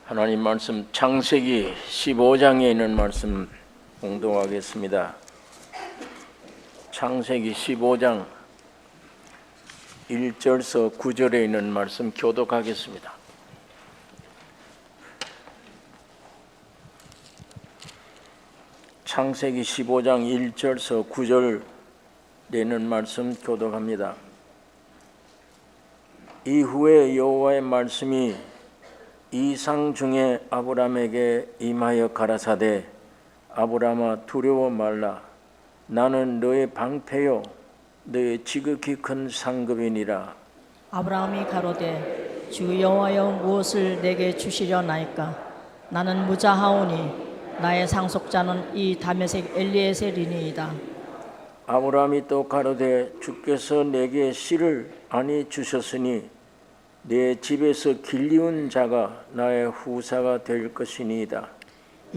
하나님 말씀 창세기 15장에 있는 말씀 공독하겠습니다. 창세기 15장 1절서 9절에 있는 말씀 교독하겠습니다. 창세기 15장 1절서 9절에 있는 말씀 교독합니다. 이후에 여호와의 말씀이 이상 중에 아브람에게 임하여 가라사대 아브람아 두려워 말라. 나는 너의 방패요 너의 지극히 큰 상급이니라. 아브라함이 가로되 주 여호와여 무엇을 내게 주시려나이까. 나는 무자하오니 나의 상속자는 이 다메섹 엘리에셀이니이다. 아브라함이 또 가로되 주께서 내게 씨를 아니 주셨으니 내 집에서 길리운 자가 나의 후사가 될 것이니이다.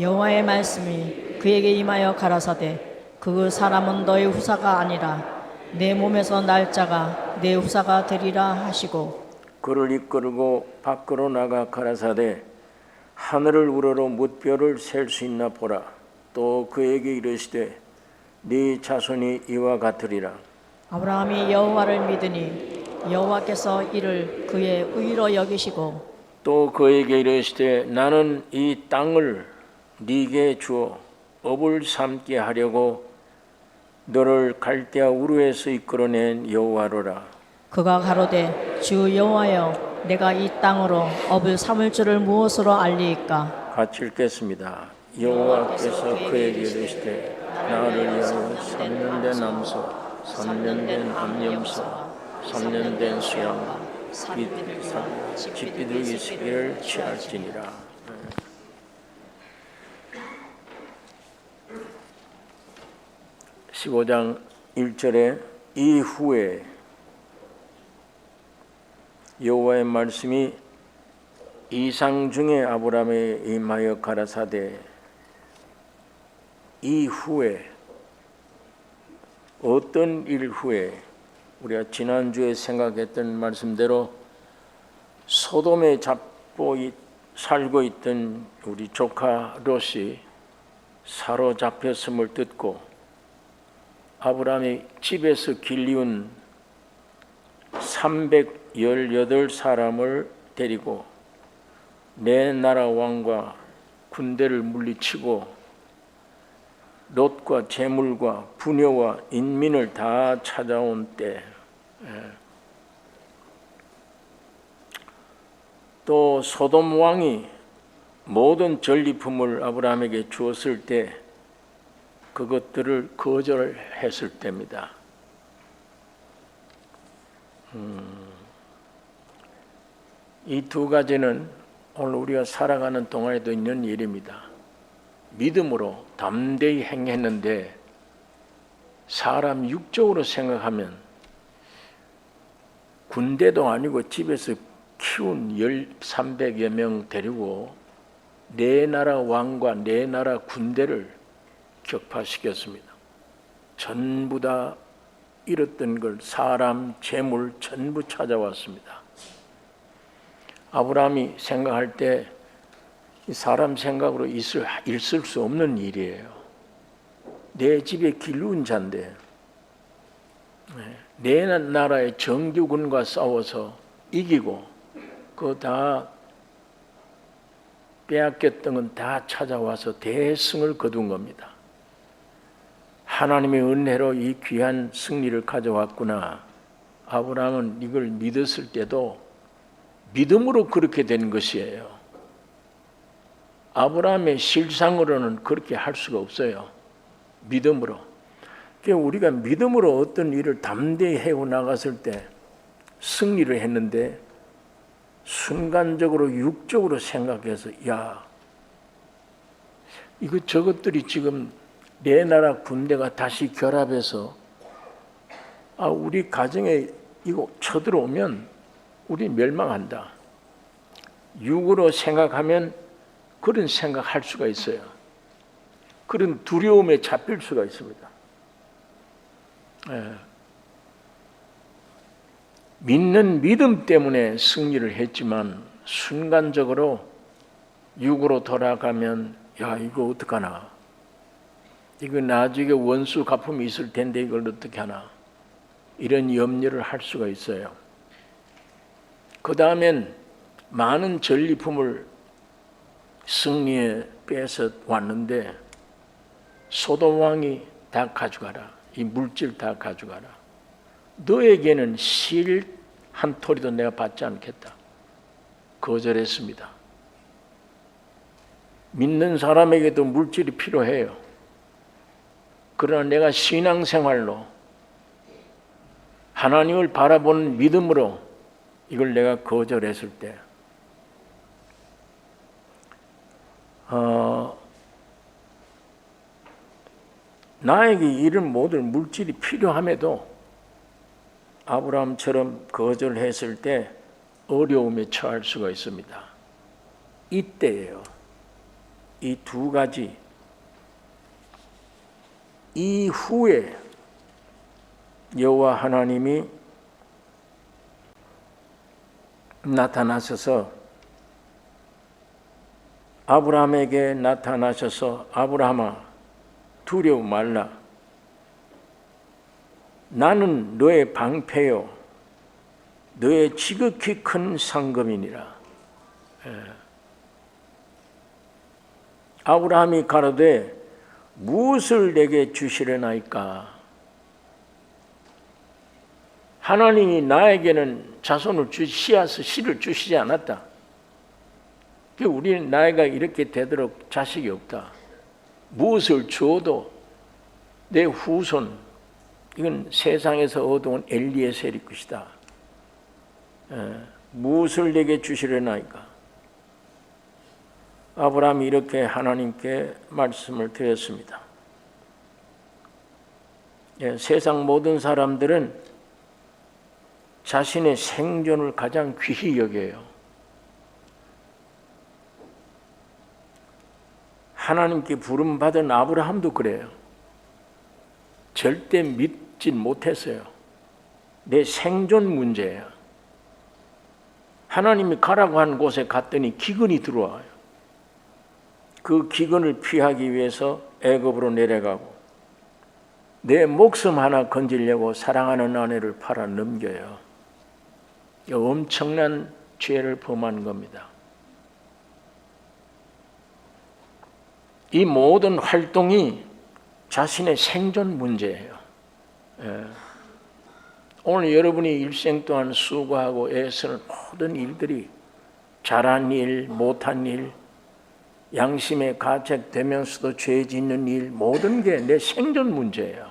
여호와의 말씀이 그에게 임하여 가라사대 그 사람은 너의 후사가 아니라 내 몸에서 날 자가 내 후사가 되리라 하시고 그를 이끌고 밖으로 나가 가라사대 하늘을 우러러 뭇별을 셀 수 있나 보라. 또 그에게 이르시되 네 자손이 이와 같으리라. 아브라함이 여호와를 믿으니 여호와께서 이를 그의 의로 여기시고 또 그에게 이르시되 나는 이 땅을 네게 주어 업을 삼게 하려고 너를 갈대아 우르에서 이끌어낸 여호와로라. 그가 가로되 주 여호와여 내가 이 땅으로 업을 삼을 줄을 무엇으로 알리이까. 같이 읽겠습니다. 여호와께서 그에게 이르시되 나를 위하여 3년 된 암소 3년 된 암염소 3년 된 수양 집비둘기 시기를 취할지니라. 15장 1절에 이후에 여호와의 말씀이 이상 중에 아브라함에 임하여 가라사대 이후에 어떤 일 후에 우리가 지난주에 생각했던 말씀대로 소돔에 살고 있던 우리 조카 롯이 사로잡혔음을 듣고 아브라함이 집에서 길리운 318사람을 데리고 내 나라 왕과 군대를 물리치고 롯과 재물과 부녀와 인민을 다 찾아온 때 또 소돔 왕이 모든 전리품을 아브라함에게 주었을 때 그것들을 거절했을 때입니다. 이 두 가지는 오늘 우리가 살아가는 동안에도 있는 일입니다. 믿음으로 담대히 행했는데 사람 육적으로 생각하면 군대도 아니고 집에서 키운 300여 명 데리고 내 나라 왕과 내 나라 군대를 격파시켰습니다. 전부 다 잃었던 걸 사람, 재물 전부 찾아왔습니다. 아브라함이 생각할 때 사람 생각으로 있을 수 없는 일이에요. 내 집에 길리운 자인데 내 나라의 정규군과 싸워서 이기고 그거 다 빼앗겼던 건 다 찾아와서 대승을 거둔 겁니다. 하나님의 은혜로 이 귀한 승리를 가져왔구나. 아브라함은 이걸 믿었을 때도 믿음으로 그렇게 된 것이에요. 아브라함의 실상으로는 그렇게 할 수가 없어요. 믿음으로. 그러니까 우리가 믿음으로 어떤 일을 담대히 해고 나갔을 때 승리를 했는데 순간적으로 육적으로 생각해서 야, 이거 저것들이 지금 내 나라 군대가 다시 결합해서 우리 가정에 이거 쳐들어오면 우리 멸망한다. 육으로 생각하면 그런 생각할 수가 있어요. 그런 두려움에 잡힐 수가 있습니다. 믿는 믿음 때문에 승리를 했지만 순간적으로 육으로 돌아가면 야 이거 어떡하나, 이거 나중에 원수 갚음이 있을 텐데 이걸 어떻게 하나, 이런 염려를 할 수가 있어요. 그 다음엔 많은 전리품을 승리에 빼서 왔는데 소돔 왕이 다 가져가라, 이 물질 다 가져가라, 너에게는 실 한 토리도 내가 받지 않겠다, 거절했습니다. 믿는 사람에게도 물질이 필요해요. 그러나 내가 신앙생활로 하나님을 바라보는 믿음으로 이걸 내가 거절했을 때 나에게 이런 모든 물질이 필요함에도 아브라함처럼 거절했을 때 어려움에 처할 수가 있습니다. 이때예요. 이 두 가지 이후에 여호와 하나님이 나타나셔서 아브라함에게 나타나셔서 아브라함아 두려워 말라, 나는 너의 방패요 너의 지극히 큰 상급이니라. 아브라함이 가로되 무엇을 내게 주시려나이까. 하나님이 나에게는 자손을 씨를 주시지 않았다. 우리는 나이가 이렇게 되도록 자식이 없다. 무엇을 주어도 내 후손, 이건 세상에서 얻어온 엘리에셀의 것이다. 무엇을 내게 주시려나이까. 아브라함이 이렇게 하나님께 말씀을 드렸습니다. 세상 모든 사람들은 자신의 생존을 가장 귀히 여겨요. 하나님께 부름받은 아브라함도 그래요. 절대 믿진 못했어요. 내 생존 문제예요. 하나님이 가라고 한 곳에 갔더니 기근이 들어와요. 그 기근을 피하기 위해서 애굽으로 내려가고 내 목숨 하나 건지려고 사랑하는 아내를 팔아 넘겨요. 엄청난 죄를 범한 겁니다. 이 모든 활동이 자신의 생존 문제예요. 오늘 여러분이 일생 동안 수고하고 애쓰는 모든 일들이 잘한 일, 못한 일, 양심에 가책되면서도 죄 짓는 일, 모든 게 내 생존 문제예요.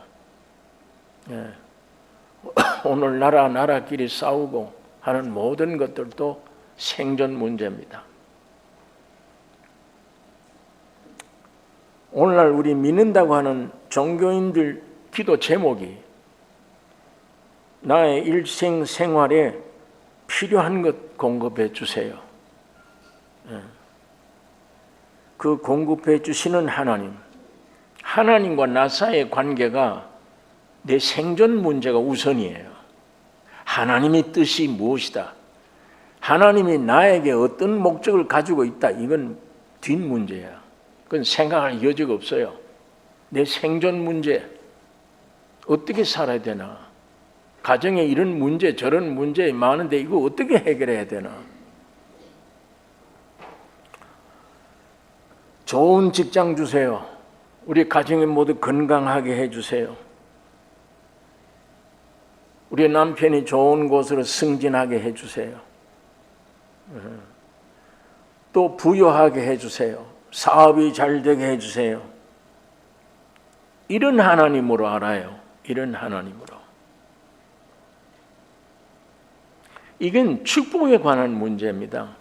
오늘 나라끼리 싸우고 하는 모든 것들도 생존 문제입니다. 오늘날 우리 믿는다고 하는 종교인들 기도 제목이 나의 일생 생활에 필요한 것 공급해 주세요. 그 공급해 주시는 하나님, 하나님과 나 사이의 관계가 내 생존 문제가 우선이에요. 하나님의 뜻이 무엇이다, 하나님이 나에게 어떤 목적을 가지고 있다, 이건 뒷문제야. 그건 생각할 여지가 없어요. 내 생존 문제, 어떻게 살아야 되나, 가정에 이런 문제 저런 문제 많은데 이거 어떻게 해결해야 되나. 좋은 직장 주세요. 우리 가정에 모두 건강하게 해주세요. 우리 남편이 좋은 곳으로 승진하게 해주세요. 또 부유하게 해주세요. 사업이 잘 되게 해주세요. 이런 하나님으로 알아요. 이런 하나님으로. 이건 축복에 관한 문제입니다.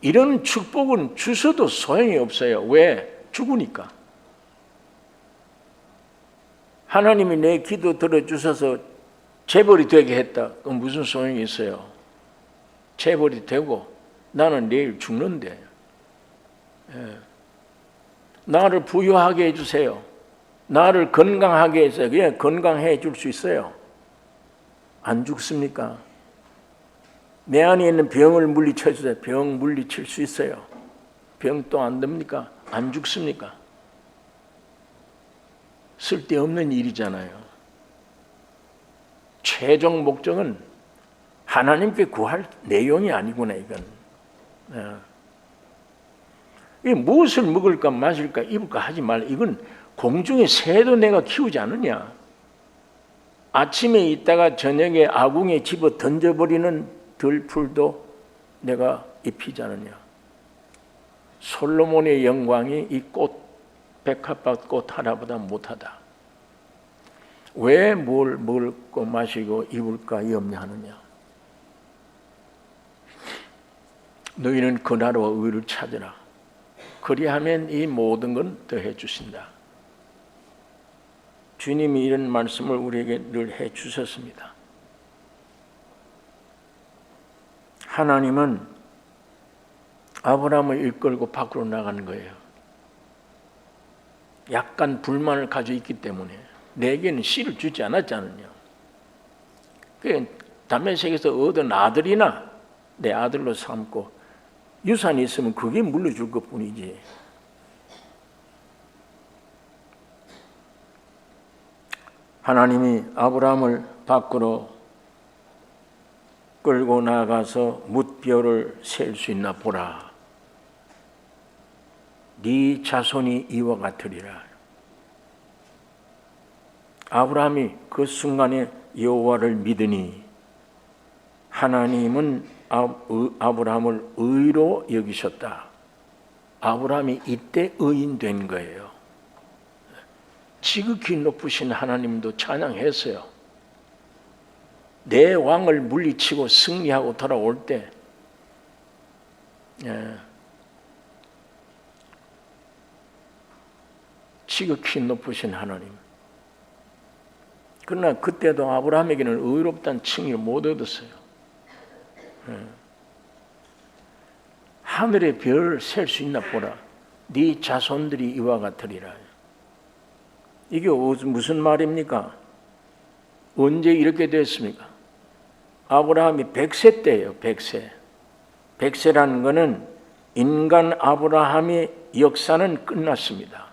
이런 축복은 주셔도 소용이 없어요. 왜? 죽으니까. 하나님이 내 기도 들어주셔서 재벌이 되게 했다. 그럼 무슨 소용이 있어요? 재벌이 되고 나는 내일 죽는데. 나를 부유하게 해주세요. 나를 건강하게 해서 그냥 건강해 줄 수 있어요. 안 죽습니까? 내 안에 있는 병을 물리쳐 주세요. 병 물리칠 수 있어요. 병 또 안 됩니까? 안 죽습니까? 쓸데없는 일이잖아요. 최종 목적은 하나님께 구할 내용이 아니구나, 이건. 이 무엇을 먹을까 마실까 입을까 하지 말라. 이건 공중의 새도 내가 키우지 않느냐. 아침에 있다가 저녁에 아궁에 집어 던져버리는 들풀도 내가 입히지 않느냐. 솔로몬의 영광이 이 꽃, 백합밭 꽃 하나보다 못하다. 왜 뭘 먹고 마시고 입을까 염려하느냐. 너희는 그 나라와 의를 찾으라. 그리하면 이 모든 건 더해 주신다. 주님이 이런 말씀을 우리에게 늘 해 주셨습니다. 하나님은 아브라함을 이끌고 밖으로 나가는 거예요. 약간 불만을 가지고 있기 때문에 내게는 씨를 주지 않았잖아요. 다메섹에서 얻은 아들이나 내 아들로 삼고 유산이 있으면 그게 물려줄 것뿐이지. 하나님이 아브라함을 밖으로 끌고 나가서 뭇별을 셀 수 있나 보라. 네 자손이 이와 같으리라. 아브라함이 그 순간에 여호와를 믿으니 하나님은 아브라함을 의로 여기셨다. 아브라함이 이때 의인된 거예요. 지극히 높으신 하나님도 찬양했어요. 내 왕을 물리치고 승리하고 돌아올 때 지극히 높으신 하나님. 그러나 그때도 아브라함에게는 의롭다는 칭의를 못 얻었어요. 하늘의 별 셀 수 있나 보라. 네 자손들이 이와 같으리라. 이게 무슨 말입니까? 언제 이렇게 됐습니까? 아브라함이 100세 때예요. 100세. 100세라는 것은 인간 아브라함의 역사는 끝났습니다.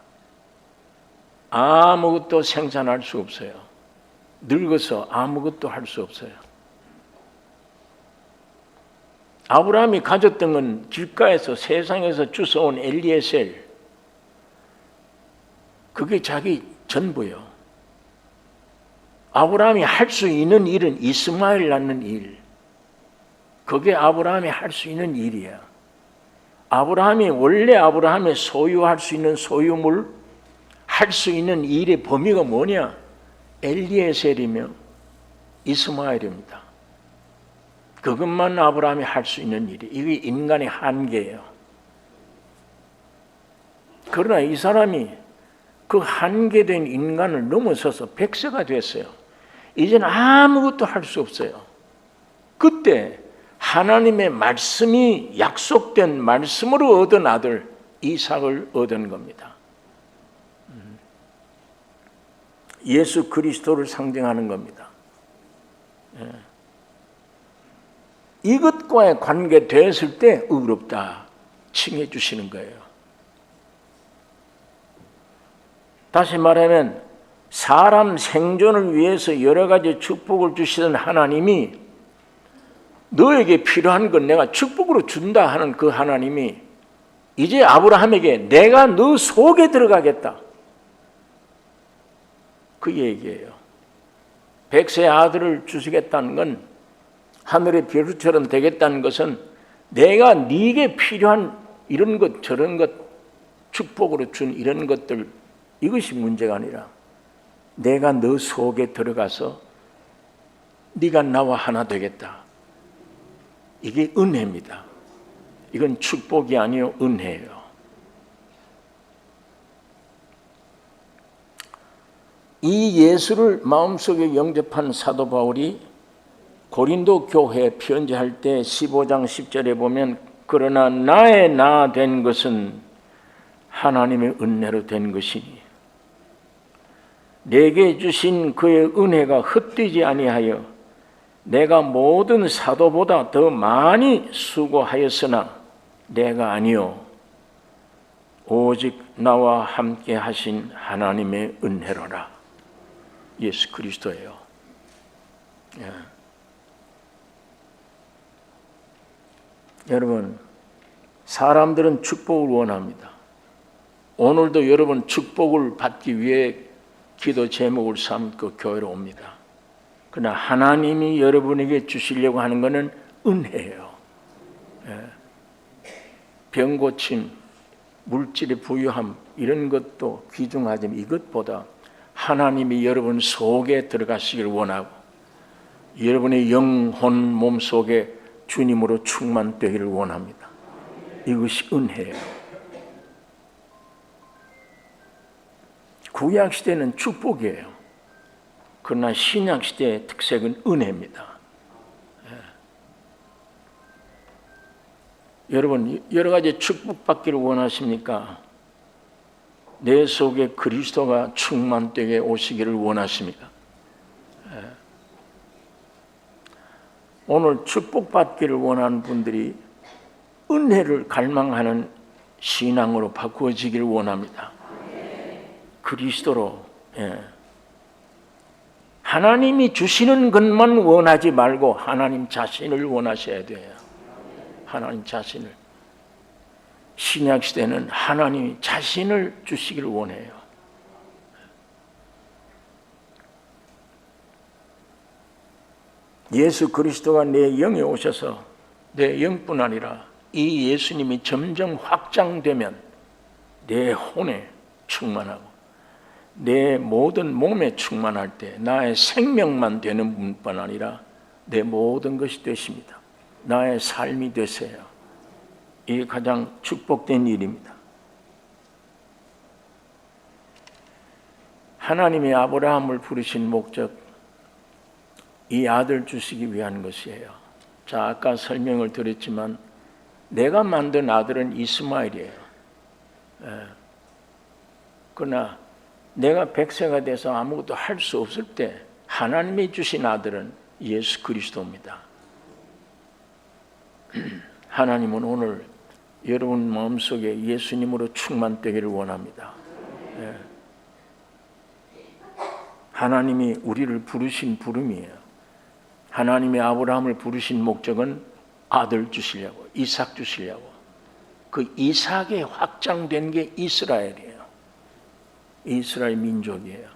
아무것도 생산할 수 없어요. 늙어서 아무것도 할 수 없어요. 아브라함이 가졌던 건 길가에서 세상에서 주워온 엘리에셀, 그게 자기 전부요. 아브라함이 할 수 있는 일은 이스마엘 낳는 일. 그게 아브라함이 할 수 있는 일이야. 아브라함이 원래 아브라함이 소유할 수 있는 소유물, 할 수 있는 일의 범위가 뭐냐? 엘리에셀이며 이스마엘입니다. 그것만 아브라함이 할 수 있는 일이. 이게 인간의 한계예요. 그러나 이 사람이 그 한계된 인간을 넘어서서 100세가 됐어요. 이제는 아무것도 할 수 없어요. 그때 하나님의 말씀이 약속된 말씀으로 얻은 아들 이삭을 얻은 겁니다. 예수 그리스도를 상징하는 겁니다. 이것과의 관계됐을 때 의롭다 칭해 주시는 거예요. 다시 말하면 사람 생존을 위해서 여러 가지 축복을 주시던 하나님이 너에게 필요한 건 내가 축복으로 준다 하는 그 하나님이 이제 아브라함에게 내가 너 속에 들어가겠다. 그 얘기예요. 100세 아들을 주시겠다는 건 하늘의 별처럼 되겠다는 것은 내가 네게 필요한 이런 것 저런 것 축복으로 준 이런 것들 이것이 문제가 아니라 내가 너 속에 들어가서 네가 나와 하나 되겠다. 이게 은혜입니다. 이건 축복이 아니요 은혜예요. 이 예수를 마음속에 영접한 사도 바울이 고린도 교회에 편지할 때 15장 10절에 보면 그러나 나의 나 된 것은 하나님의 은혜로 된 것이니 내게 주신 그의 은혜가 헛되지 아니하여 내가 모든 사도보다 더 많이 수고하였으나 내가 아니요 오직 나와 함께 하신 하나님의 은혜로라. 예수 그리스도예요. 예. 여러분, 사람들은 축복을 원합니다. 오늘도 여러분 축복을 받기 위해 기도 제목을 삼고 교회로 옵니다. 그러나 하나님이 여러분에게 주시려고 하는 것은 은혜예요. 병 고침, 물질의 부유함 이런 것도 귀중하지만 이것보다 하나님이 여러분 속에 들어가시기를 원하고 여러분의 영혼 몸 속에 주님으로 충만되기를 원합니다. 이것이 은혜예요. 구약 시대는 축복이에요. 그러나 신약 시대의 특색은 은혜입니다. 여러분, 여러 가지 축복받기를 원하십니까? 내 속에 그리스도가 충만되게 오시기를 원하십니까? 오늘 축복받기를 원하는 분들이 은혜를 갈망하는 신앙으로 바꾸어지기를 원합니다. 그리스도로. 하나님이 주시는 것만 원하지 말고 하나님 자신을 원하셔야 돼요. 하나님 자신을. 신약 시대는 하나님이 자신을 주시기를 원해요. 예수 그리스도가 내 영에 오셔서 내 영뿐 아니라 이 예수님이 점점 확장되면 내 혼에 충만하고 내 모든 몸에 충만할 때 나의 생명만 되는 분뿐 아니라 내 모든 것이 되십니다. 나의 삶이 되세요. 이게 가장 축복된 일입니다. 하나님이 아브라함을 부르신 목적, 이 아들 주시기 위한 것이에요. 자, 아까 설명을 드렸지만 내가 만든 아들은 이스마엘이에요. 그러나 내가 100세가 돼서 아무것도 할 수 없을 때 하나님이 주신 아들은 예수 그리스도입니다. 하나님은 오늘 여러분 마음속에 예수님으로 충만되기를 원합니다. 하나님이 우리를 부르신 부름이에요. 하나님이 아브라함을 부르신 목적은 아들 주시려고, 이삭 주시려고. 그 이삭에 확장된 게 이스라엘이에요. 이스라엘 민족이에요.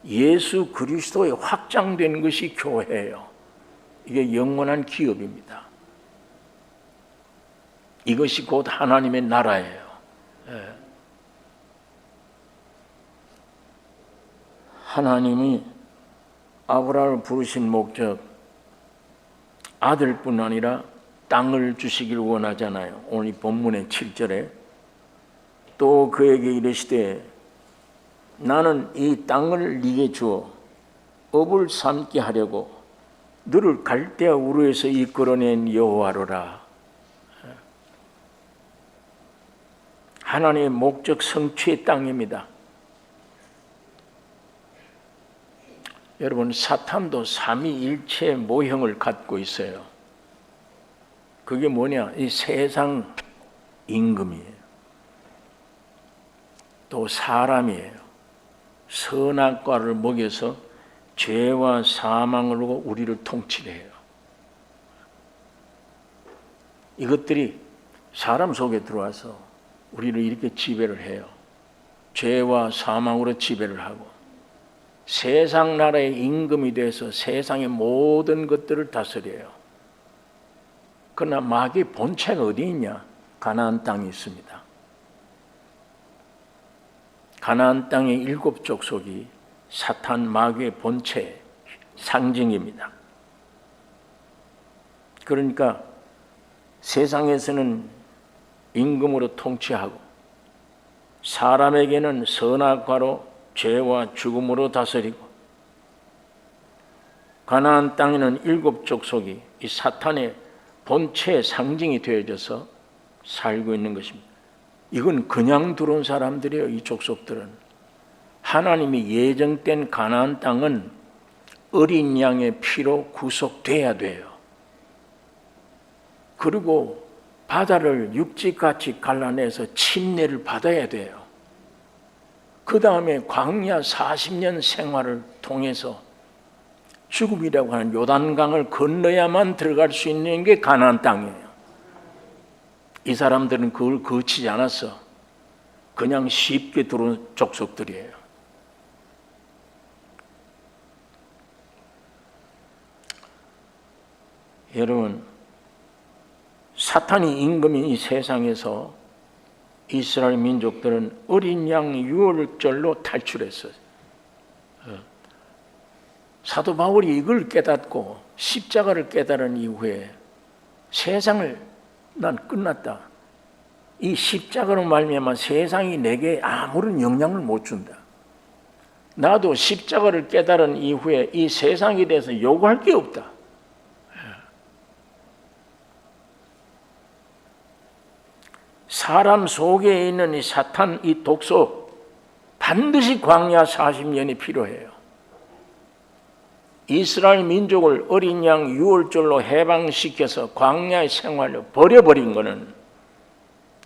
예수 그리스도에 확장된 것이 교회예요. 이게 영원한 기업입니다. 이것이 곧 하나님의 나라예요. 하나님이 아브라함을 부르신 목적, 아들뿐 아니라 땅을 주시길 원하잖아요. 오늘 이 본문의 7절에 또 그에게 이르시되 나는 이 땅을 네게 주어 업을 삼게 하려고 너를 갈대아 우르에서 이끌어낸 여호와로라. 하나님의 목적 성취의 땅입니다. 여러분, 사탄도 삼위일체 모형을 갖고 있어요. 그게 뭐냐? 이 세상 임금이에요. 또 사람이에요. 선악과를 먹여서 죄와 사망으로 우리를 통치해요. 이것들이 사람 속에 들어와서 우리를 이렇게 지배를 해요. 죄와 사망으로 지배를 하고 세상 나라의 임금이 돼서 세상의 모든 것들을 다스려요. 그러나 마귀의 본체가 어디 있냐? 가나안 땅에 있습니다. 가나안 땅의 7 족속이 사탄 마귀의 본체 상징입니다. 그러니까 세상에서는 임금으로 통치하고 사람에게는 선악과로 죄와 죽음으로 다스리고 가나안 땅에는 7 족속이 이 사탄의 본체의 상징이 되어져서 살고 있는 것입니다. 이건 그냥 들어온 사람들이에요. 이 족속들은. 하나님이 예정된 가나안 땅은 어린 양의 피로 구속돼야 돼요. 그리고 바다를 육지같이 갈라내서 침례를 받아야 돼요. 그 다음에 광야 40년 생활을 통해서 죽음이라고 하는 요단강을 건너야만 들어갈 수 있는 게 가나안 땅이에요. 이 사람들은 그걸 거치지 않았어. 그냥 쉽게 들어온 족속들이에요. 여러분, 사탄이 임금인 이 세상에서 이스라엘 민족들은 어린 양 유월절로 탈출했어요. 사도 바울이 이걸 깨닫고 십자가를 깨달은 이후에 세상을 난 끝났다. 이 십자가로 말미암아 세상이 내게 아무런 영향을 못 준다. 나도 십자가를 깨달은 이후에 이 세상에 대해서 요구할 게 없다. 사람 속에 있는 이 사탄, 이 독소, 반드시 광야 40년이 필요해요. 이스라엘 민족을 어린 양 유월절로 해방시켜서 광야의 생활을 버려버린 것은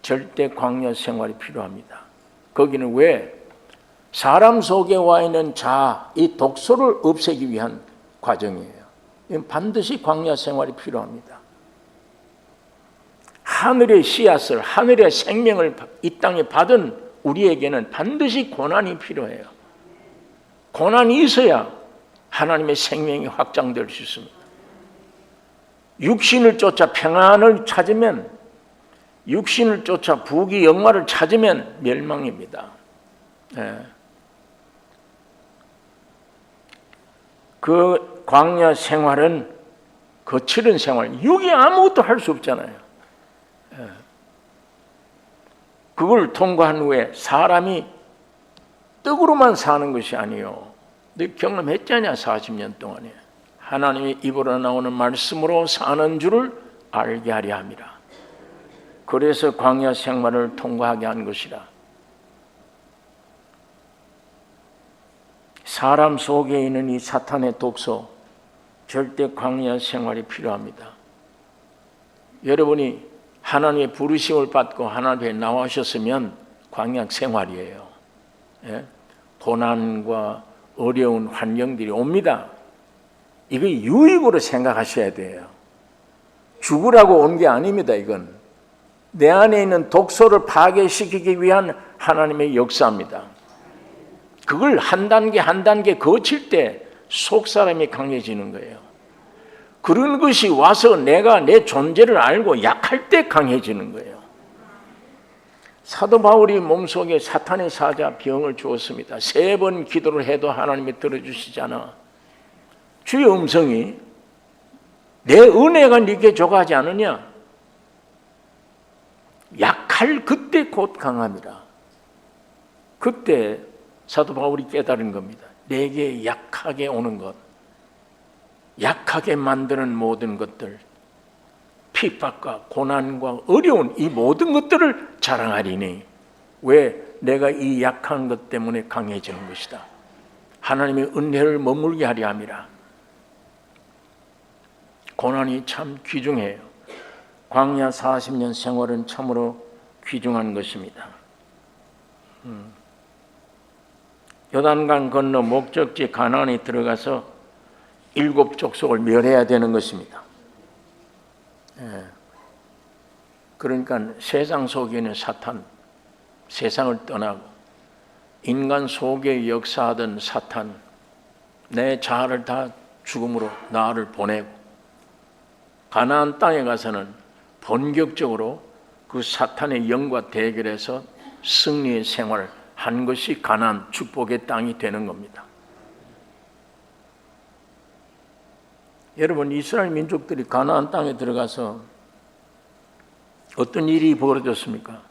절대 광야 생활이 필요합니다. 거기는 왜? 사람 속에 와 있는 자아, 이 독소를 없애기 위한 과정이에요. 이건 반드시 광야 생활이 필요합니다. 하늘의 씨앗을, 하늘의 생명을 이 땅에 받은 우리에게는 반드시 고난이 필요해요. 고난이 있어야 하나님의 생명이 확장될 수 있습니다. 육신을 쫓아 평안을 찾으면, 육신을 쫓아 부귀 영화를 찾으면 멸망입니다. 그 광야 생활은 거칠은 생활, 육이 아무것도 할 수 없잖아요. 그걸 통과한 후에 사람이 떡으로만 사는 것이 아니요. 너 경험했잖냐, 40년 동안에. 하나님의 입으로 나오는 말씀으로 사는 줄을 알게 하려 함이라. 그래서 광야 생활을 통과하게 한 것이라. 사람 속에 있는 이 사탄의 독소, 절대 광야 생활이 필요합니다. 여러분이 하나님의 부르심을 받고 하나님 앞에 나오셨으면 광야 생활이에요. 고난과 어려운 환경들이 옵니다. 이거 유익으로 생각하셔야 돼요. 죽으라고 온 게 아닙니다. 이건 내 안에 있는 독소를 파괴시키기 위한 하나님의 역사입니다. 그걸 한 단계 한 단계 거칠 때 속사람이 강해지는 거예요. 그런 것이 와서 내가 내 존재를 알고 약할 때 강해지는 거예요. 사도 바울이 몸속에 사탄의 사자 병을 주었습니다. 3번 기도를 해도 하나님이 들어주시잖아. 주의 음성이 내 은혜가 네게 조가하지 않느냐? 약할 그때 곧 강함이라. 그때 사도 바울이 깨달은 겁니다. 내게 약하게 오는 것, 약하게 만드는 모든 것들, 핍박과 고난과 어려운 이 모든 것들을 자랑하리니 왜? 내가 이 약한 것 때문에 강해지는 것이다. 하나님의 은혜를 머물게 하려 함이라. 고난이 참 귀중해요. 광야 40년 생활은 참으로 귀중한 것입니다. 요단강 건너 목적지 가나안에 들어가서 7 족속을 멸해야 되는 것입니다. 그러니까 세상 속에 있는 사탄, 세상을 떠나고 인간 속에 역사하던 사탄, 내 자아를 다 죽음으로 나를 보내고 가나안 땅에 가서는 본격적으로 그 사탄의 영과 대결해서 승리의 생활을 한 것이 가나안 축복의 땅이 되는 겁니다. 여러분, 이스라엘 민족들이 가나안 땅에 들어가서 어떤 일이 벌어졌습니까?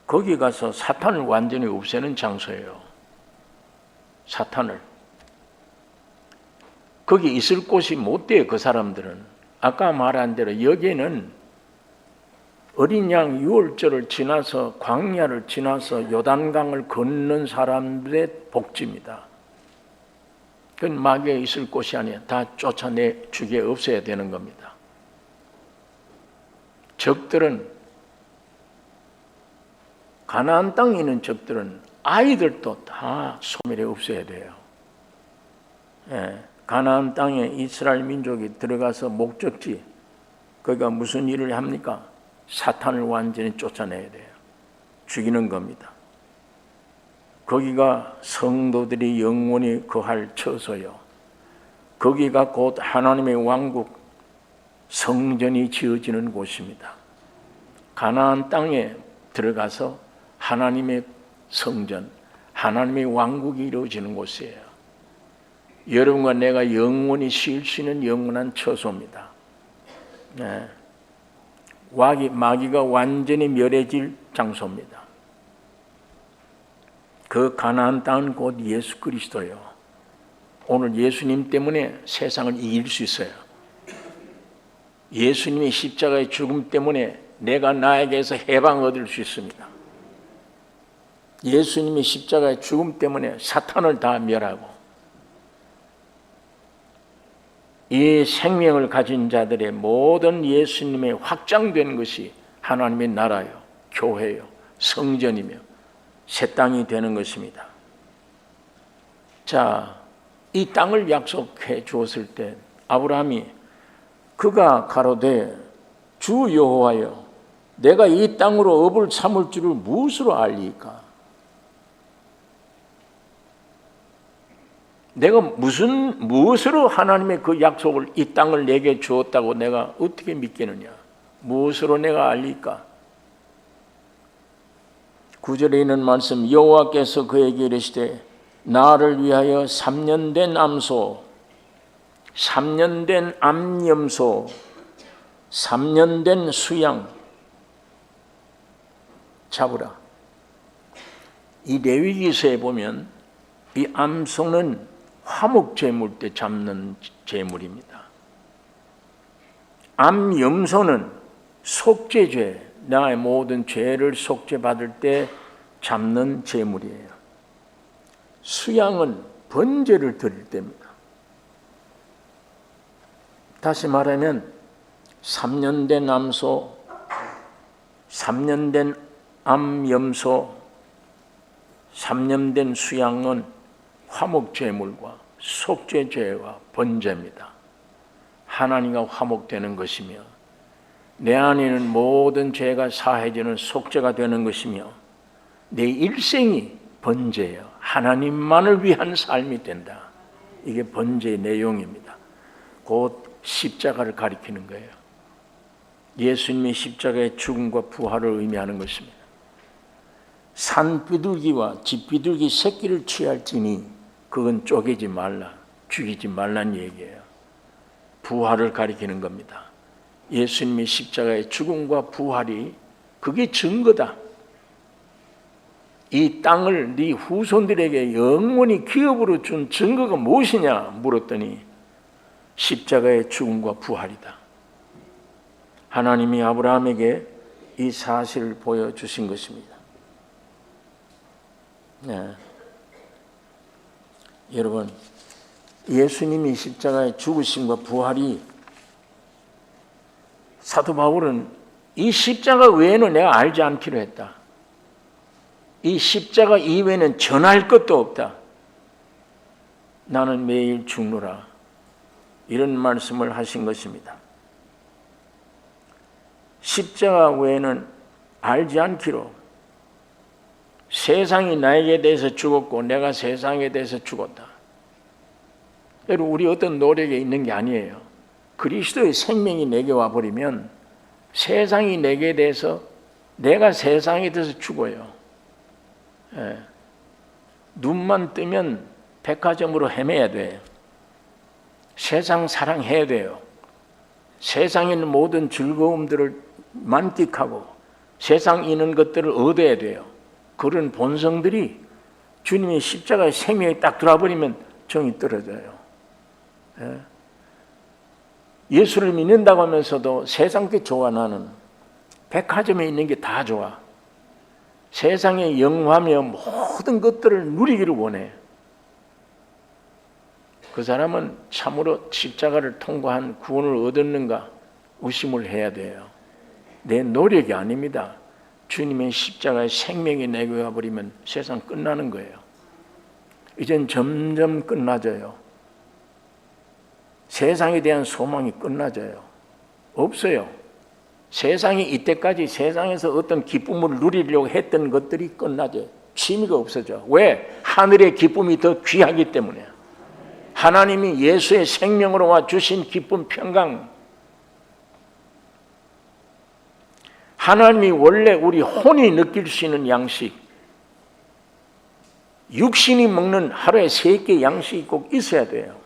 거기 가서 사탄을 완전히 없애는 장소예요. 사탄을. 거기 있을 곳이 못 돼요. 그 사람들은. 아까 말한 대로 여기에는 어린 양 유월절을 지나서 광야를 지나서 요단강을 걷는 사람들의 복지입니다. 그건 마귀에 있을 곳이 아니에요. 다 쫓아내 죽여 없애야 되는 겁니다. 적들은, 가나안 땅에 있는 적들은 아이들도 다 소멸해 없애야 돼요. 예, 가나안 땅에 이스라엘 민족이 들어가서 목적지, 거기가 무슨 일을 합니까? 사탄을 완전히 쫓아내야 돼요. 죽이는 겁니다. 거기가 성도들이 영원히 거할 처소요. 거기가 곧 하나님의 왕국 성전이 지어지는 곳입니다. 가나안 땅에 들어가서 하나님의 성전, 하나님의 왕국이 이루어지는 곳이에요. 여러분과 내가 영원히 쉴 수 있는 영원한 처소입니다. 네. 마귀가 완전히 멸해질 장소입니다. 그 가나안 땅은 곧 예수 그리스도예요. 오늘 예수님 때문에 세상을 이길 수 있어요. 예수님의 십자가의 죽음 때문에 내가 나에게서 해방 얻을 수 있습니다. 예수님의 십자가의 죽음 때문에 사탄을 다 멸하고 이 생명을 가진 자들의 모든 예수님의 확장된 것이 하나님의 나라요, 교회요, 성전이며 새 땅이 되는 것입니다. 자, 이 땅을 약속해 주었을 때 아브라함이 그가 가로되 주 여호와여 내가 이 땅으로 업을 삼을 줄을 무엇으로 알리까? 내가 무엇으로 하나님의 그 약속을 이 땅을 내게 주었다고 내가 어떻게 믿겠느냐? 무엇으로 내가 알릴까? 9절에 있는 말씀, 여호와께서 그에게 이르시되 나를 위하여 3년 된 암소, 3년 된 암염소, 3년 된 수양 잡으라. 이 레위기서에 보면 이 암소는 화목제물 때 잡는 제물입니다. 암염소는 속죄죄, 나의 모든 죄를 속죄받을 때 잡는 제물이에요. 수양은 번제를 드릴 때입니다. 다시 말하면 3년 된 암소, 3년 된 암염소, 3년 된 수양은 화목제물과 속죄죄와 번제입니다. 하나님과 화목되는 것이며 내 안에 있는 모든 죄가 사해지는 속죄가 되는 것이며 내 일생이 번제예요. 하나님만을 위한 삶이 된다. 이게 번제의 내용입니다. 곧 십자가를 가리키는 거예요. 예수님의 십자가의 죽음과 부활을 의미하는 것입니다. 산비둘기와 집비둘기 새끼를 취할지니 그건 쪼개지 말라, 죽이지 말란 얘기예요. 부활을 가리키는 겁니다. 예수님의 십자가의 죽음과 부활이 그게 증거다. 이 땅을 네 후손들에게 영원히 기업으로 준 증거가 무엇이냐 물었더니 십자가의 죽음과 부활이다. 하나님이 아브라함에게 이 사실을 보여주신 것입니다. 네. 여러분, 예수님이 십자가의 죽으심과 부활이, 사도 바울은 이 십자가 외에는 내가 알지 않기로 했다. 이 십자가 이외에는 전할 것도 없다. 나는 매일 죽노라. 이런 말씀을 하신 것입니다. 십자가 외에는 알지 않기로, 세상이 나에게 대해서 죽었고 내가 세상에 대해서 죽었다. 여러분, 우리 어떤 노력에 있는 게 아니에요. 그리스도의 생명이 내게 와버리면 세상이 내게 대해서, 내가 세상에 대해서 죽어요. 예. 눈만 뜨면 백화점으로 헤매야 돼요. 세상 사랑해야 돼요. 세상에 있는 모든 즐거움들을 만끽하고 세상에 있는 것들을 얻어야 돼요. 그런 본성들이 주님의 십자가의 생명이 딱 들어와버리면 정이 떨어져요. 예수를 믿는다고 하면서도 세상 게 좋아 나는. 백화점에 있는 게 다 좋아. 세상에 영화며 모든 것들을 누리기를 원해. 그 사람은 참으로 십자가를 통과한 구원을 얻었는가 의심을 해야 돼요. 내 노력이 아닙니다. 주님의 십자가의 생명이 내게 와버리면 세상 끝나는 거예요. 이젠 점점 끝나져요. 세상에 대한 소망이 끝나져요. 없어요. 세상이 이때까지 세상에서 어떤 기쁨을 누리려고 했던 것들이 끝나져요. 취미가 없어져. 왜? 하늘의 기쁨이 더 귀하기 때문에. 하나님이 예수의 생명으로 와 주신 기쁨, 평강. 하나님이 원래 우리 혼이 느낄 수 있는 양식, 육신이 먹는 하루에 3개 양식이 꼭 있어야 돼요.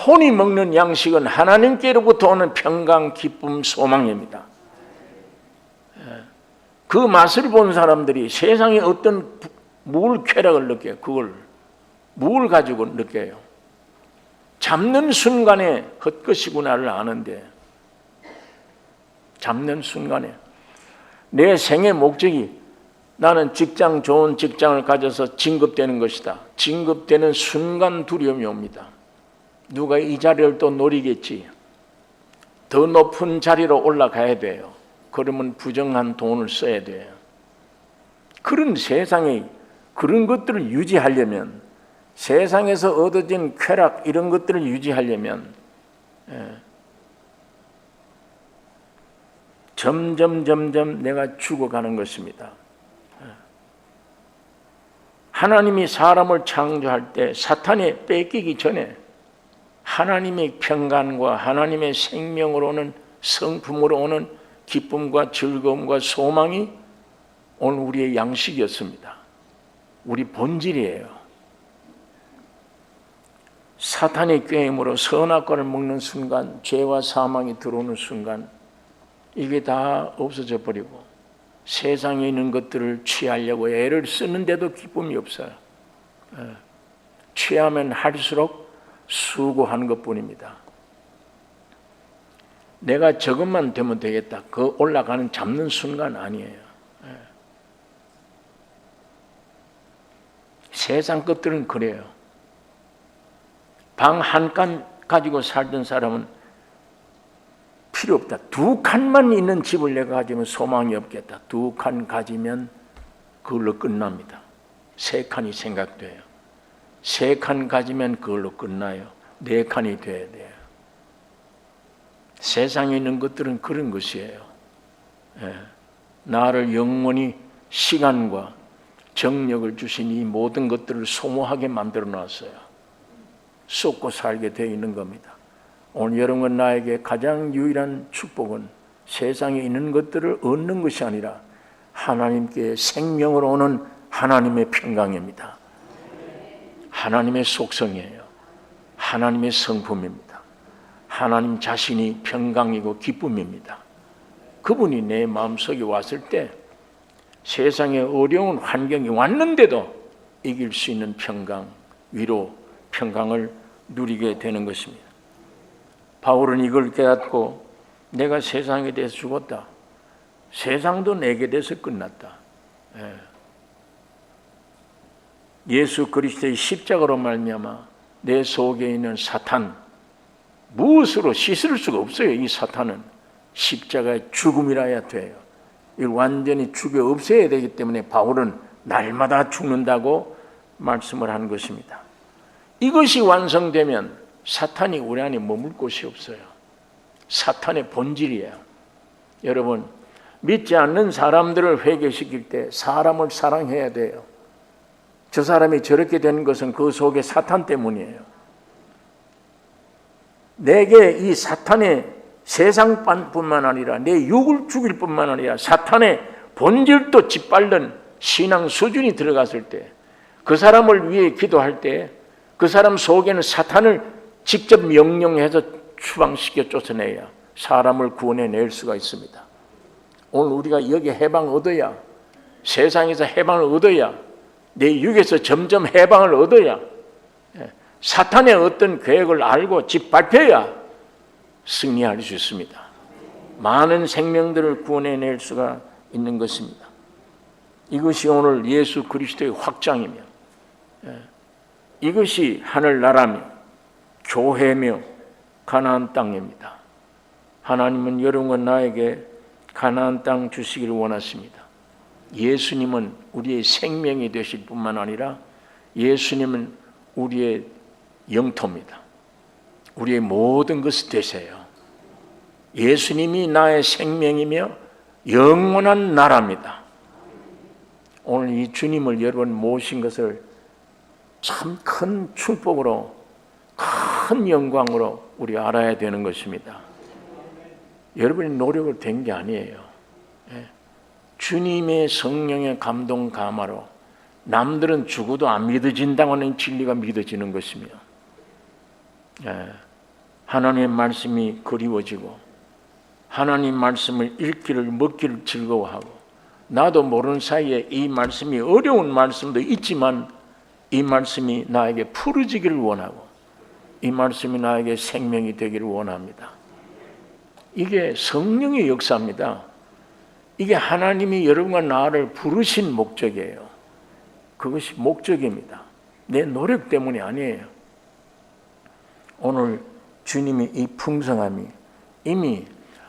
혼이 먹는 양식은 하나님께로부터 오는 평강, 기쁨, 소망입니다. 그 맛을 본 사람들이 세상에 어떤 뭘 쾌락을 느껴요. 그걸 뭘 가지고 느껴요. 잡는 순간에 헛것이구나를 아는데, 잡는 순간에 내 생의 목적이 나는 좋은 직장을 가져서 진급되는 것이다. 진급되는 순간 두려움이 옵니다. 누가 이 자리를 또 노리겠지. 더 높은 자리로 올라가야 돼요. 그러면 부정한 돈을 써야 돼요. 그런 세상에 그런 것들을 유지하려면, 세상에서 얻어진 쾌락 이런 것들을 유지하려면 점점 내가 죽어가는 것입니다. 하나님이 사람을 창조할 때 사탄이 뺏기기 전에 하나님의 평강과 하나님의 생명으로 오는 성품으로 오는 기쁨과 즐거움과 소망이 오늘 우리의 양식이었습니다. 우리 본질이에요. 사탄의 꾀임으로 선악과를 먹는 순간, 죄와 사망이 들어오는 순간 이게 다 없어져 버리고 세상에 있는 것들을 취하려고 애를 쓰는데도 기쁨이 없어요. 취하면 할수록 수고하는 것뿐입니다. 내가 저것만 되면 되겠다. 그 올라가는 잡는 순간 아니에요. 세상 것들은 그래요. 방 한 칸 가지고 살던 사람은 필요 없다. 2칸만 있는 집을 내가 가지면 소망이 없겠다. 2칸 가지면 그걸로 끝납니다. 3칸이 생각돼요. 3칸 가지면 그걸로 끝나요. 4칸이 돼야 돼요. 세상에 있는 것들은 그런 것이에요. 나를 영원히 시간과 정력을 주신 이 모든 것들을 소모하게 만들어 놨어요. 쏟고 살게 되어 있는 겁니다. 오늘 여러분, 나에게 가장 유일한 축복은 세상에 있는 것들을 얻는 것이 아니라 하나님께 생명으로 오는 하나님의 평강입니다. 하나님의 속성이에요. 하나님의 성품입니다. 하나님 자신이 평강이고 기쁨입니다. 그분이 내 마음속에 왔을 때 세상에 어려운 환경이 왔는데도 이길 수 있는 평강, 위로, 평강을 누리게 되는 것입니다. 바울은 이걸 깨닫고 내가 세상에 대해서 죽었다. 세상도 내게 대해서 끝났다. 예수 그리스도의 십자가로 말미암아 내 속에 있는 사탄, 무엇으로 씻을 수가 없어요. 이 사탄은 십자가의 죽음이라야 돼요. 이걸 완전히 죽여 없애야 되기 때문에 바울은 날마다 죽는다고 말씀을 하는 것입니다. 이것이 완성되면 사탄이 우리 안에 머물 곳이 없어요. 사탄의 본질이에요. 여러분, 믿지 않는 사람들을 회개시킬 때 사람을 사랑해야 돼요. 저 사람이 저렇게 된 것은 그 속에 사탄 때문이에요. 내게 이 사탄의 세상뿐만 아니라 내 육을 죽일 뿐만 아니라 사탄의 본질도 짓밟는 신앙 수준이 들어갔을 때, 그 사람을 위해 기도할 때 그 사람 속에는 사탄을 직접 명령해서 추방시켜 쫓아내야 사람을 구원해낼 수가 있습니다. 오늘 우리가 여기 해방 얻어야, 세상에서 해방을 얻어야, 내 육에서 점점 해방을 얻어야, 사탄의 어떤 계획을 알고 짓밟혀야 승리할 수 있습니다. 많은 생명들을 구원해낼 수가 있는 것입니다. 이것이 오늘 예수 그리스도의 확장이며 이것이 하늘나라며 교회며 가나안 땅입니다. 하나님은 여러분과 나에게 가나안 땅 주시기를 원하십니다. 예수님은 우리의 생명이 되실 뿐만 아니라 예수님은 우리의 영토입니다. 우리의 모든 것이 되세요. 예수님이 나의 생명이며 영원한 나라입니다. 오늘 이 주님을 여러분 모신 것을 참 큰 축복으로, 큰 영광으로 우리 알아야 되는 것입니다. 여러분이 노력을 된 게 아니에요. 주님의 성령의 감동 감화로 남들은 죽어도 안 믿어진다고 하는 진리가 믿어지는 것이며 하나님의 말씀이 그리워지고 하나님 말씀을 읽기를 먹기를 즐거워하고 나도 모르는 사이에 이 말씀이 어려운 말씀도 있지만 이 말씀이 나에게 풀어지기를 원하고 이 말씀이 나에게 생명이 되기를 원합니다. 이게 성령의 역사입니다. 이게 하나님이 여러분과 나를 부르신 목적이에요. 그것이 목적입니다. 내 노력 때문이 아니에요. 오늘 주님이 이 풍성함이 이미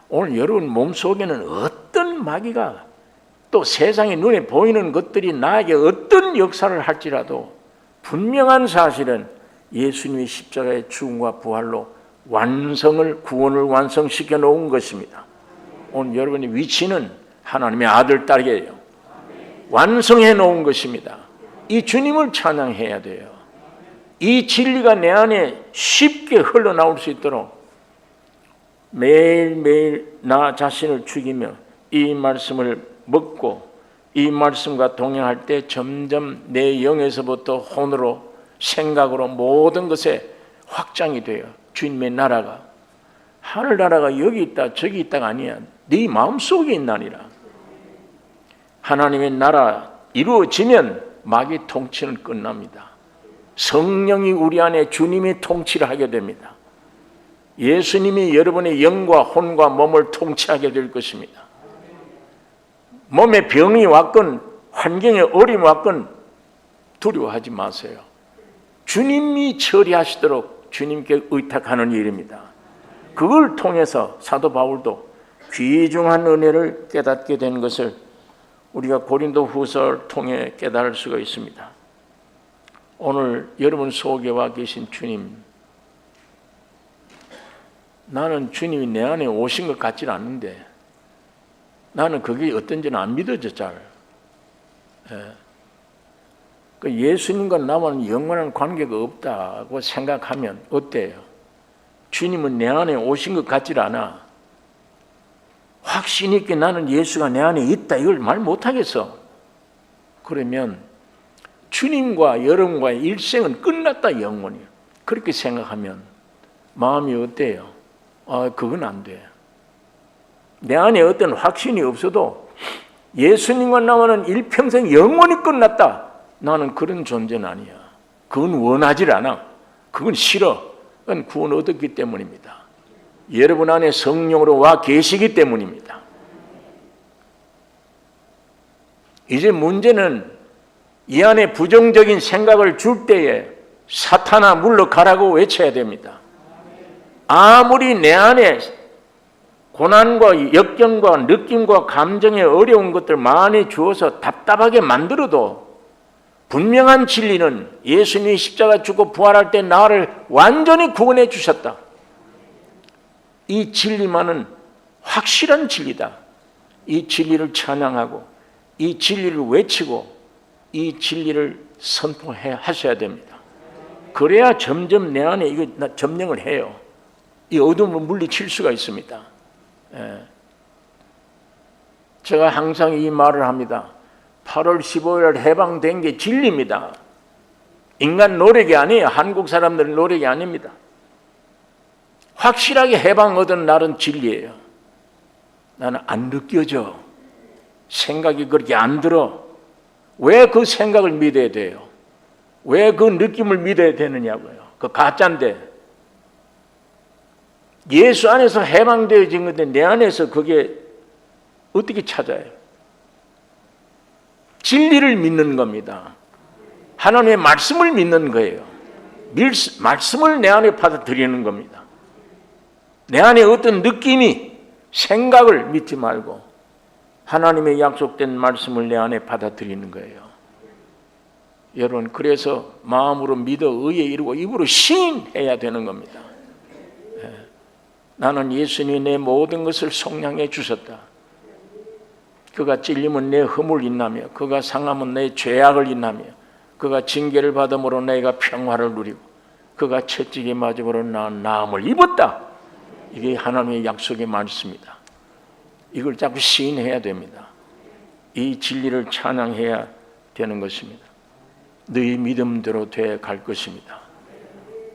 오늘 여러분 몸속에는 어떤 마귀가 또 세상의 눈에 보이는 것들이 나에게 어떤 역사를 할지라도 분명한 사실은 예수님의 십자가의 죽음과 부활로 구원을 완성시켜 놓은 것입니다. 오늘 여러분의 위치는 하나님의 아들, 딸이에요. 완성해 놓은 것입니다. 이 주님을 찬양해야 돼요. 이 진리가 내 안에 쉽게 흘러나올 수 있도록 매일매일 나 자신을 죽이며 이 말씀을 먹고 이 말씀과 동행할 때 점점 내 영에서부터 혼으로 생각으로 모든 것에 확장이 돼요. 주님의 나라가 하늘나라가 여기 있다 저기 있다가 아니야. 네 마음속에 있나니라. 하나님의 나라 이루어지면 마귀 통치는 끝납니다. 성령이 우리 안에 주님의 통치를 하게 됩니다. 예수님이 여러분의 영과 혼과 몸을 통치하게 될 것입니다. 몸에 병이 왔건 환경에 어려움이 왔건 두려워하지 마세요. 주님이 처리하시도록 주님께 의탁하는 일입니다. 그걸 통해서 사도 바울도 귀중한 은혜를 깨닫게 된 것을 우리가 고린도 후서를 통해 깨달을 수가 있습니다. 오늘 여러분 속에 와 계신 주님, 나는 주님이 내 안에 오신 것 같지는 않는데 나는 그게 어떤지는 안 믿어져 잘. 예수님과 나와는 영원한 관계가 없다고 생각하면 어때요? 주님은 내 안에 오신 것 같지 않아. 확신 있게 나는 예수가 내 안에 있다 이걸 말 못하겠어. 그러면 주님과 여러분과의 일생은 끝났다 영원히. 그렇게 생각하면 마음이 어때요? 그건 안 돼. 내 안에 어떤 확신이 없어도 예수님과 나와는 일평생 영원히 끝났다. 나는 그런 존재는 아니야. 그건 원하지 않아. 그건 싫어. 그건 구원 얻었기 때문입니다. 여러분 안에 성령으로 와 계시기 때문입니다. 이제 문제는 이 안에 부정적인 생각을 줄 때에 사탄아 물러가라고 외쳐야 됩니다. 아무리 내 안에 고난과 역경과 느낌과 감정에 어려운 것들 많이 주어서 답답하게 만들어도 분명한 진리는 예수님이 십자가 죽고 부활할 때 나를 완전히 구원해 주셨다. 이 진리만은 확실한 진리다. 이 진리를 찬양하고 이 진리를 외치고 이 진리를 선포해 하셔야 됩니다. 그래야 점점 내 안에 이거 점령을 해요. 이 어둠을 물리칠 수가 있습니다. 제가 항상 이 말을 합니다. 8월 15일 해방된 게 진리입니다. 인간 노력이 아니에요. 한국 사람들 노력이 아닙니다. 확실하게 해방 얻은 날은 진리예요. 나는 안 느껴져. 생각이 그렇게 안 들어. 왜 그 생각을 믿어야 돼요? 왜 그 느낌을 믿어야 되느냐고요. 그 가짜인데. 예수 안에서 해방되어진 건데 내 안에서 그게 어떻게 찾아요? 진리를 믿는 겁니다. 하나님의 말씀을 믿는 거예요. 말씀을 내 안에 받아들이는 겁니다. 내 안에 어떤 느낌이, 생각을 믿지 말고 하나님의 약속된 말씀을 내 안에 받아들이는 거예요. 여러분, 그래서 마음으로 믿어 의에 이르고 입으로 시인해야 되는 겁니다. 나는 예수님이 내 모든 것을 속량해 주셨다. 그가 찔림은 내 허물 인나며 그가 상함은 내 죄악을 인나며 그가 징계를 받음으로 내가 평화를 누리고 그가 채찍에 맞음으로 난 나음을 입었다. 이게 하나님의 약속의 말씀입니다. 이걸 자꾸 시인해야 됩니다. 이 진리를 찬양해야 되는 것입니다. 너희 믿음대로 돼 갈 것입니다.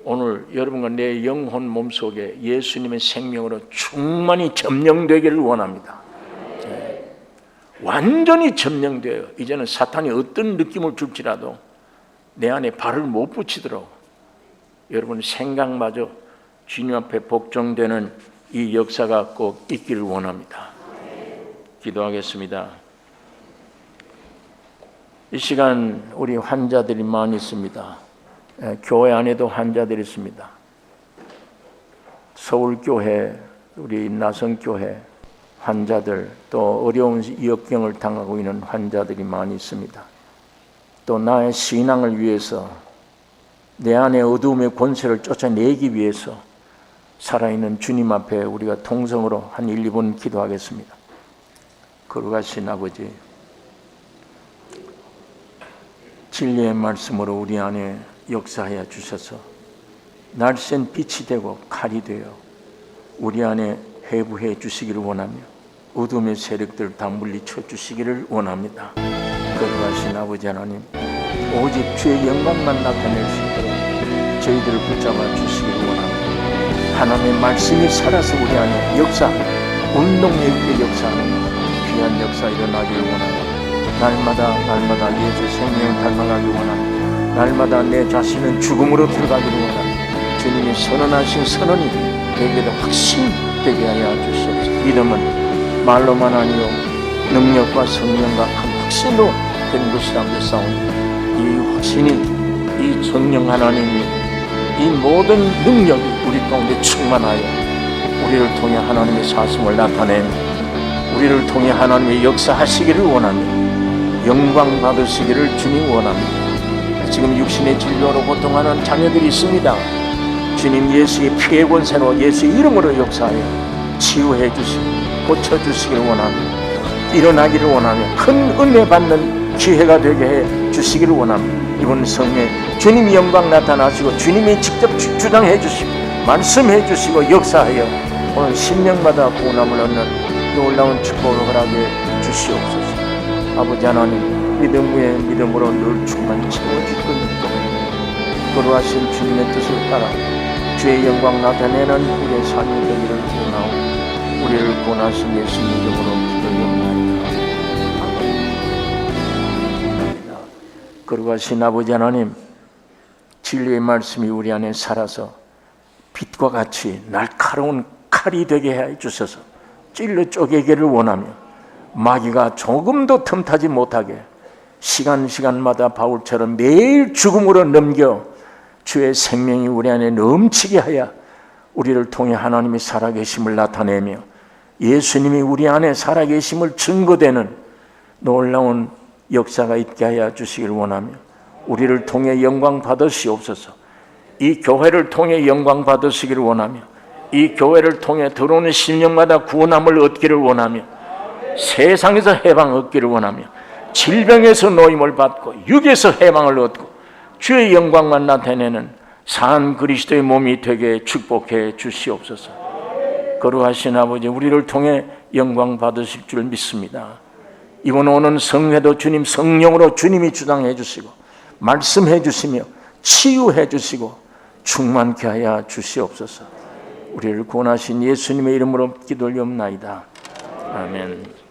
오늘 여러분과 내 영혼 몸속에 예수님의 생명으로 충만히 점령되기를 원합니다. 완전히 점령돼요. 이제는 사탄이 어떤 느낌을 줄지라도 내 안에 발을 못 붙이도록 여러분 생각마저 주님 앞에 복종되는 이 역사가 꼭 있기를 원합니다. 기도하겠습니다. 이 시간 우리 환자들이 많이 있습니다. 교회 안에도 환자들이 있습니다. 서울교회, 우리 나성교회 환자들, 또 어려운 역경을 당하고 있는 환자들이 많이 있습니다. 또 나의 신앙을 위해서 내 안의 어두움의 권세를 쫓아내기 위해서 살아있는 주님 앞에 우리가 통성으로 한 1, 2분 기도하겠습니다. 거룩하신 아버지, 진리의 말씀으로 우리 안에 역사하여 주셔서 날쌘 빛이 되고 칼이 되어 우리 안에 회부해 주시기를 원하며 어둠의 세력들을 다 물리쳐 주시기를 원합니다. 거룩하신 아버지 하나님, 오직 주의 영광만 나타낼 수 있도록 저희들을 붙잡아 주시기를 원합니다. 하나님의 말씀이 살아서 우리 안에 역사, 운동력 있게 역사하는 귀한 역사 일어나기를 원합니다. 날마다 예수 생명을 닮아가기를 원합니다. 날마다 내 자신은 죽음으로 들어가기를 원합니다. 주님이 선언하신 선언이 내게도 확신되게 하여 주시옵소서. 믿음은 말로만 아니요 능력과 성령과 큰 확신으로 된 것이라 믿사오니 이 확신이, 이 성령 하나님이 이 모든 능력이 우리 가운데 충만하여 우리를 통해 하나님의 사심을 나타내며 우리를 통해 하나님의 역사하시기를 원하며 영광 받으시기를 주님 원합니다. 지금 육신의 진료로 고통하는 자녀들이 있습니다. 주님 예수의 피의 권세로 예수의 이름으로 역사하여 치유해 주시고 고쳐주시기를 원합니다. 일어나기를 원하며 큰 은혜 받는 기회가 되게 해 주시기를 원합니다. 이번 성에 주님이 영광 나타나시고 주님이 직접 주장해 주시고 말씀해 주시고 역사하여 오늘 심령마다 구원함을 얻는 놀라운 축복을 허락해 주시옵소서. 아버지 하나님, 믿음 위에 믿음으로 늘 충만히 채워줄 겁니다. 거룩하신 주님의 뜻을 따라 주의 영광 나타내는 우리의 삶이 되기를 원하오. 우리를 구원하신 예수님 이름으로 기도합니다. 거룩하신 아버지 하나님, 진리의 말씀이 우리 안에 살아서 빛과 같이 날카로운 칼이 되게 해 주셔서 찔러 쪼개기를 원하며 마귀가 조금도 틈타지 못하게 시간마다 바울처럼 매일 죽음으로 넘겨 주의 생명이 우리 안에 넘치게 하여 우리를 통해 하나님의 살아계심을 나타내며 예수님이 우리 안에 살아계심을 증거되는 놀라운 역사가 있게 하여 주시길 원하며 우리를 통해 영광 받으시옵소서. 이 교회를 통해 영광 받으시기를 원하며 이 교회를 통해 들어오는 심령마다 구원함을 얻기를 원하며 세상에서 해방 얻기를 원하며 질병에서 노임을 받고 육에서 해방을 얻고 주의 영광만 나타내는 산 그리스도의 몸이 되게 축복해 주시옵소서. 거룩하신 아버지, 우리를 통해 영광 받으실 줄 믿습니다. 이번 오는 성회도 주님 성령으로 주님이 주장해 주시고 말씀해 주시며 치유해 주시고 충만케 하여 주시옵소서. 우리를 구원하신 예수님의 이름으로 기도하옵나이다. 아멘.